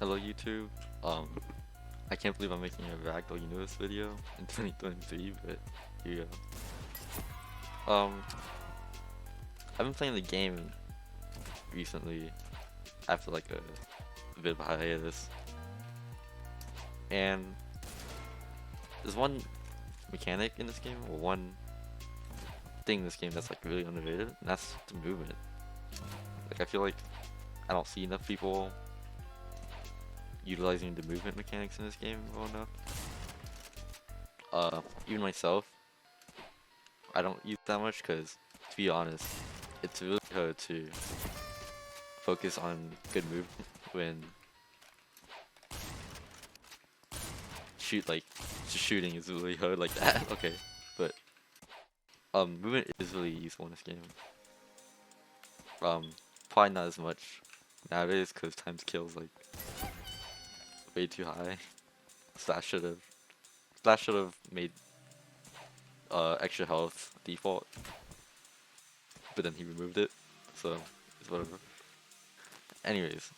Hello YouTube. Um, I can't believe I'm making a Ragdoll Universe video in 2023, but here you go. I've been playing the game recently after like a bit of a hiatus, and there's one mechanic in this game, or one thing in this game that's like really underrated, and that's the movement. Like I feel like I don't see enough people utilizing the movement mechanics in this game well enough. Even myself, I don't use that much because, to be honest, it's really hard to focus on good movement when just shooting is really hard like that. Okay, but movement is really useful in this game. Probably not as much nowadays because times kills like way too high. Slash should have made extra health default, but then he removed it, so it's whatever. Anyways,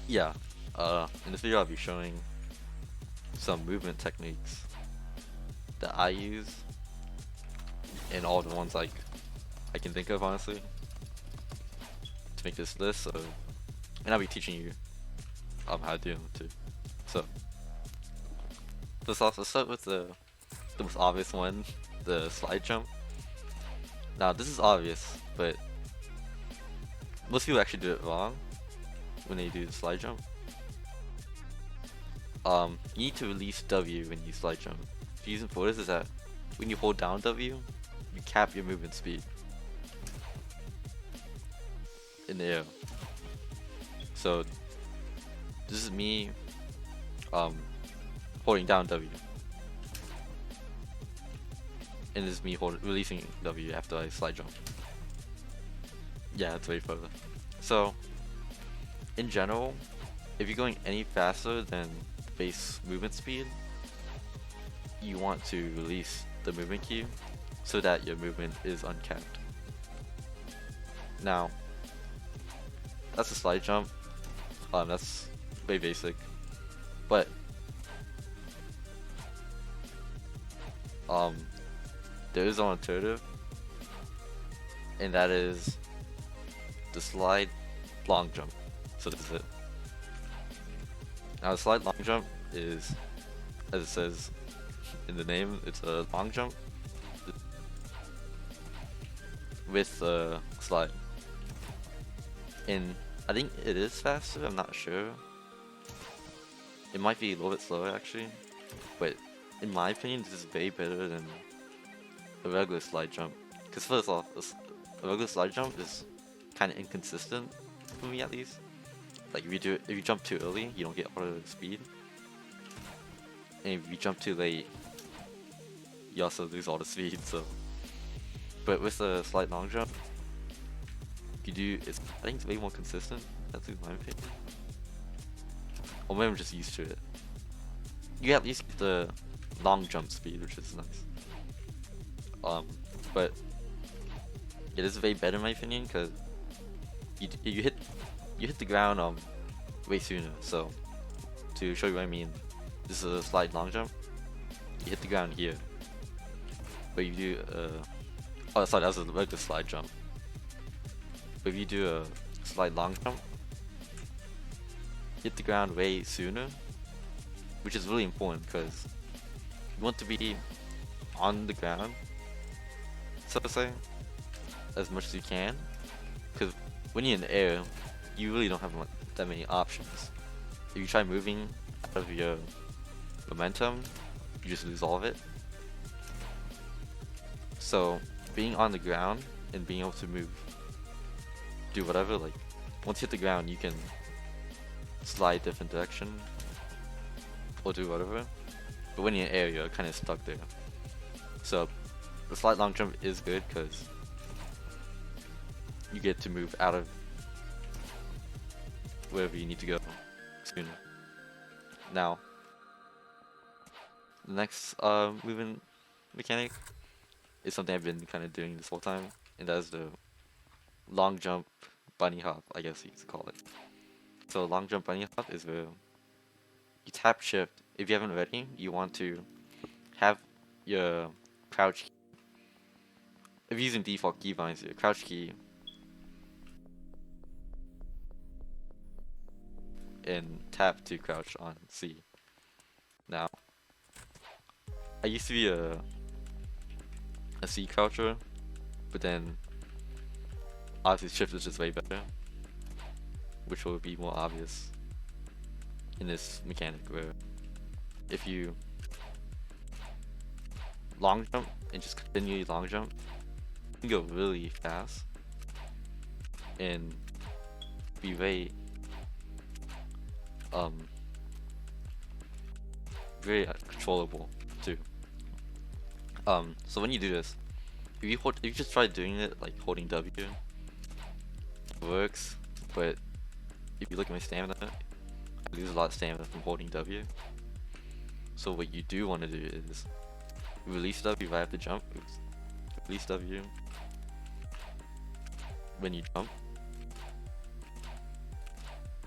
yeah. In this video I'll be showing some movement techniques that I use, and all the ones like I can think of honestly to make this list. So, and I'll be teaching you how to do them too. So let's start with the most obvious one, the slide jump. Now this is obvious, but most people actually do it wrong when they do the slide jump. You need to release W when you slide jump. The reason for this is that when you hold down W, you cap your movement speed in the air. So this is me holding down W, and this is me releasing W after I slide jump. Yeah, it's way further. So in general, if you're going any faster than the base movement speed, you want to release the movement key so that your movement is uncapped. Now, that's a slide jump. That's very basic, but there is an alternative, and that is the slide long jump. So this is it. Now the slide long jump is, as it says in the name, it's a long jump with a slide. And I think it is faster, I'm not sure. It might be a little bit slower actually, but in my opinion this is way better than a regular slide jump. Because first off, a regular slide jump is kind of inconsistent, for me at least. Like if you jump too early, you don't get all the speed, and if you jump too late, you also lose all the speed. So, but with the slide long jump, I think it's way more consistent. That's in my opinion. Or maybe I'm just used to it. You at least get the long jump speed, which is nice. But it is way better in my opinion because you hit the ground way sooner. So to show you what I mean, this is a slide long jump. You hit the ground here, but you do oh sorry, that was a regular slide jump. But if you do a slide long jump, hit the ground way sooner, which is really important because you want to be on the ground, so to say, as much as you can. Because when you're in the air, you really don't have that many options. If you try moving out of your momentum, you just lose all of it. So being on the ground and being able to move, do whatever, like once you hit the ground you can slide different direction or do whatever, but when you're in air you're kind of stuck there. So the slide long jump is good because you get to move out of wherever you need to go sooner. Now the next movement mechanic is something I've been kind of doing this whole time, and that is the long jump bunny hop, I guess you could call it. So long jump bunny hop is where you tap shift. If you haven't already, you want to have your crouch key. If you're using default keybinds, your crouch key and tap to crouch on C. Now, I used to be a C croucher, but then obviously shift is just way better, which will be more obvious in this mechanic where if you long jump and just continually long jump, you can go really fast and be very very controllable too. So when you do this, if you just try doing it like holding W, it works, but if you look at my stamina, I lose a lot of stamina from holding W. So what you do want to do is release W right after jump. Release W when you jump,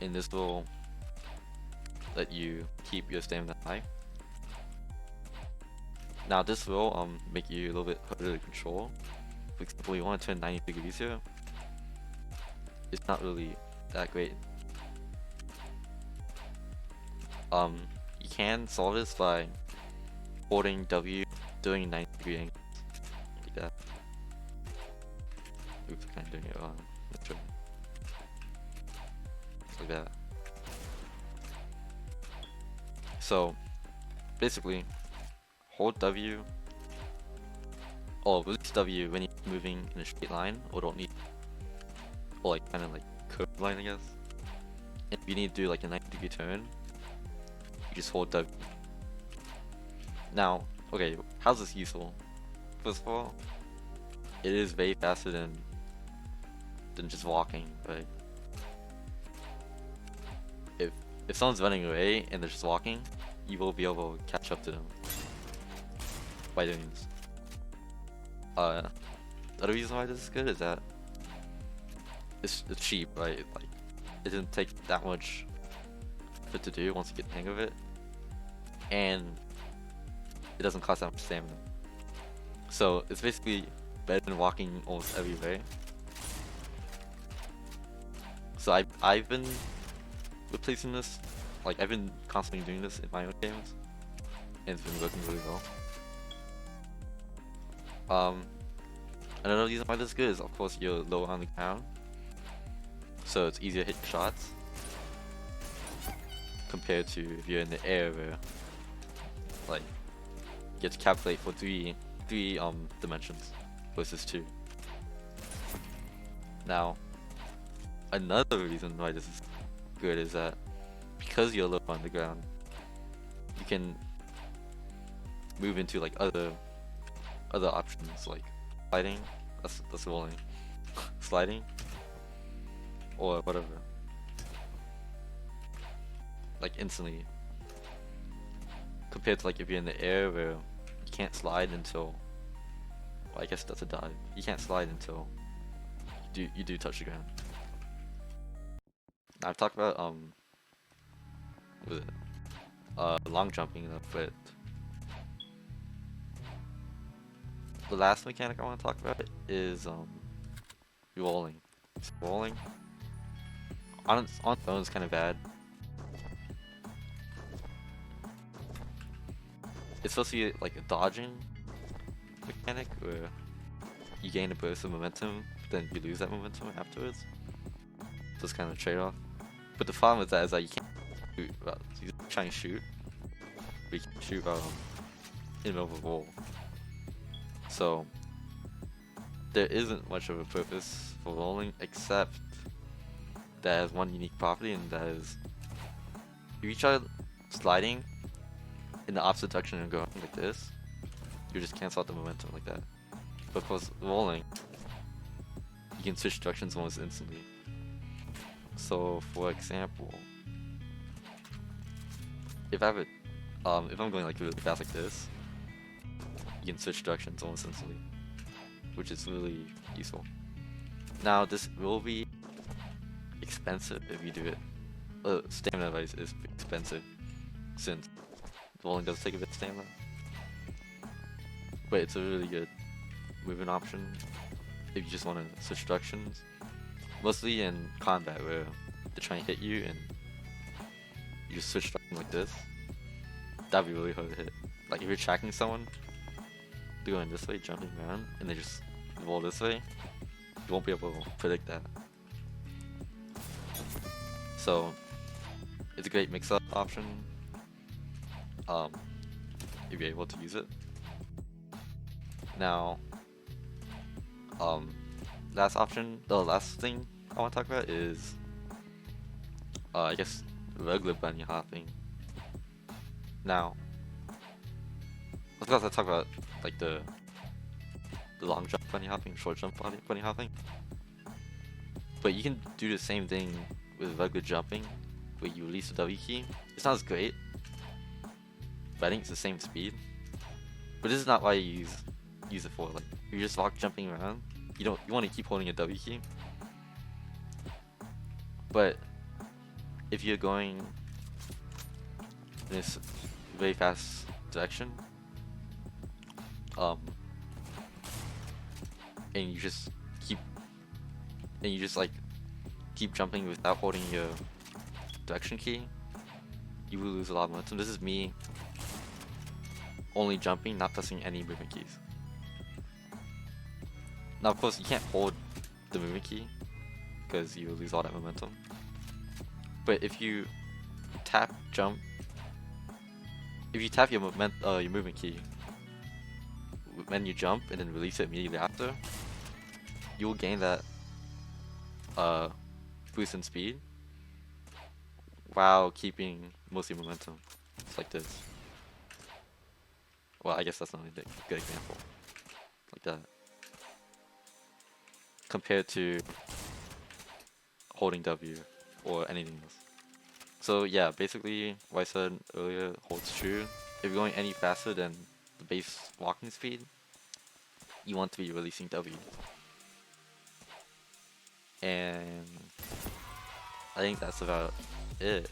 and this will let you keep your stamina high. Now this will make you a little bit harder to control. For example, you want to turn 90 degrees here. It's not really that great. You can solve this by holding W doing 90-degree angles like that. Oops, I'm kind of doing it wrong. Let's try. Like that. So basically, hold W, or release W when you're moving in a straight line, or don't need, or like kind of like curved line, I guess. And if you need to do like a 90-degree turn, you just hold W. Now, okay, how's this useful? First of all, it is way faster than just walking, right? If someone's running away and they're just walking, you will be able to catch up to them by doing this. The other reason why this is good is that it's cheap, right? Like, it doesn't take that much for it to do once you get the hang of it, and it doesn't cost that much stamina. So it's basically better than walking almost every way. So I've been replacing this, like I've been constantly doing this in my own games, and it's been working really well. Another reason why this is good is, of course, you're low on the ground, so it's easier to hit shots compared to if you're in the air where, like, you have to calculate for three dimensions versus 2. Now, another reason why this is good is that because you're low on the ground, you can move into like other options like sliding. That's rolling, sliding, or whatever. Like instantly, compared to like if you're in the air where you can't slide until, well, I guess that's a dive. You can't slide until you do touch the ground. Now I've talked about what was it? Long jumping enough, but the last mechanic I want to talk about is rolling. So rolling on phone is kind of bad. It's supposed to be like a dodging mechanic where you gain a burst of momentum, but then you lose that momentum afterwards. So it's kind of a trade-off. But the problem with that is that you can't shoot. Well, you try and shoot, but you can't shoot in the middle of a roll. So there isn't much of a purpose for rolling, except that has one unique property, and that is if you try sliding in the opposite direction and going like this, you just cancel out the momentum like that. But of course, rolling, you can switch directions almost instantly. So, for example, if I'm going like really fast like this, you can switch directions almost instantly, which is really useful. Now, this will be expensive if you do it stamina advice is expensive since bowling does take a bit of stamina. But it's a really good movement option if you just want to switch directions. Mostly in combat where they're trying to hit you and you just switch direction like this. That'd be really hard to hit. Like if you're tracking someone, they're going this way, jumping around, and they just roll this way, you won't be able to predict that. So it's a great mix-up option if you're able to use it. Now, the last thing I want to talk about is, I guess, regular bunny hopping. Now, let's talk about like the long jump bunny hopping, short jump bunny hopping. But you can do the same thing with regular jumping, where you release the W key. It's not as great, but I think it's the same speed. But this is not why you use it for. Like, if you're just jumping around, you want to keep holding a W key. But if you're going in this very fast direction, and you just keep jumping without holding your direction key, you will lose a lot of momentum. This is me only jumping, not pressing any movement keys. Now, of course, you can't hold the movement key because you will lose all that momentum. But if you tap jump, if you tap your movement key when you jump and then release it immediately after, you will gain that boost in speed while keeping most of your momentum. It's like this. Well, I guess that's not a good example. Like that. Compared to holding W or anything else. So yeah, basically what I said earlier holds true. If you're going any faster than the base walking speed, you want to be releasing W. And I think that's about it.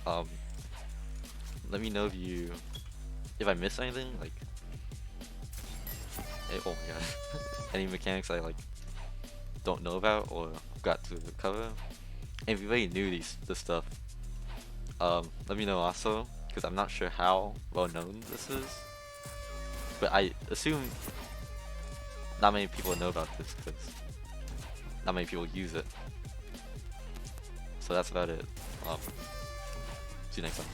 Let me know if I missed anything, like, oh my god, any mechanics I don't know about or got to cover. And if you already knew this stuff, let me know also, because I'm not sure how well known this is. But I assume not many people know about this because not many people use it. So that's about it. See you next time.